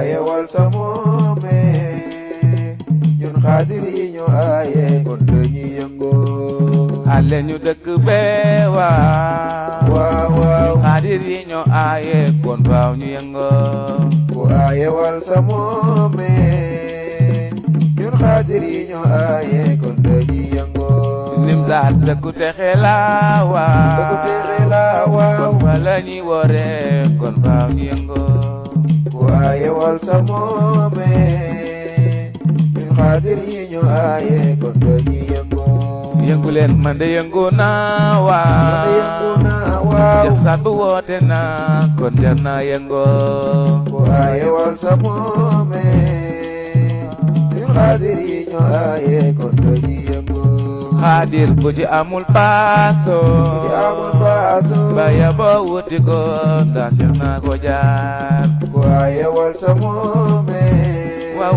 aayewal sa moome ñun xaadir yi ñoo aaye kon dañuy yëngoo ale ñu dëkk bee waaw waaw xaadir yi ñoo aaye kon faaw ñu yëngoo ku aayewal sa moome ñun xaadir yi ñoo aaye kon dañuy yëngoo Nimzaat dëkku texe la dëkku texe la waaw kon fa la ñuy woore kon faaw ñu yëngoo ku aayewal sa moome ñun xaadir yi ñoo aaye kon dañuy yëngoo yëngu leen man de yëngu naa waaw Cheikh Saad bu woote na kon jar naa yëngoo ku aayewal sa moome ñun xaadir yi ñoo aaye kon dañuy yëngoo xaadir bu ci amul paaso baya boo wuti ko ndax Cheikh naa ko jaar ku aayewal sa moome waaw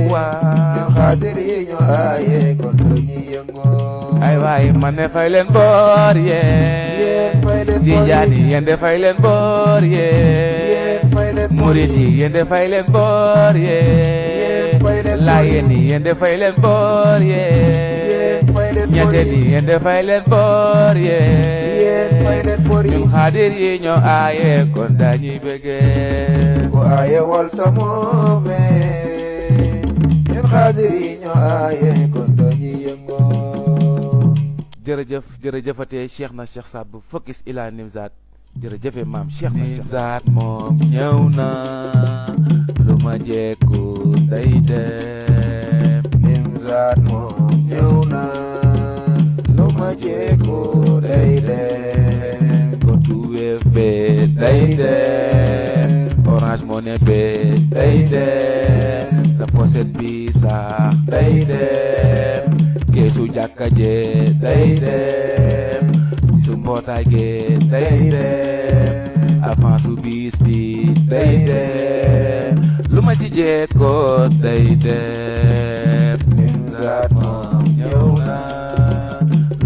ñun xaadir yi ñoo aaye kon dañuy yëngoo ay waay man ne fay leen boor yee Tijaan yi yéen de fay leen boor yee murit yi yéen de fay leen boor yee Laayeen yi yéen de fay leen boor yee Ñaseen yi yéen de fay leen boor yee ñun xaadir yi ñoo aaye kon dañuy bëggee ku aayewal sa moome ñun xaadir yi ñoo aaye kon dañuy yëngoo jërëjëf jërëjëfatee Cheikh na Cheikh Saad bu focus ila Nimzaat jërëjëfe maam Cheikh na Cheikh Saad moom ñëw na lu ma jekku day dem Nimzaat moom ñëw na lu ma jekku day dem kontu WFB day dem Orange Money be day dem sa poset bi sax day dem keesu jàkka je day dem su mbootaay ge day dem avance su bis bi day dem lu ma ci jekkoo day dem Nimzaat moom ñëw na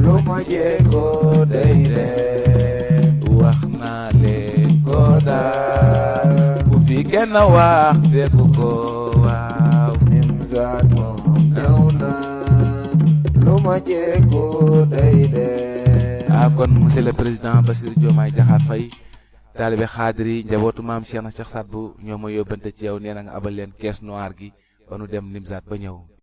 lu ma jekkoo day dem wax naa leen ko daal bu fi kenn wax dégg ko waaw Nimzaat moom ñëw na lu ma jekkoo day dem kon monsieur le président Bassirou Diomaye Diakhar Faye taalibe xaadir yi njabootu maam Cheikh na Cheikh Saad bu ñoo ma yóbbante ci yow nee na nga abal leen caisse noire gi ba nu dem Nimzaat ba ñëw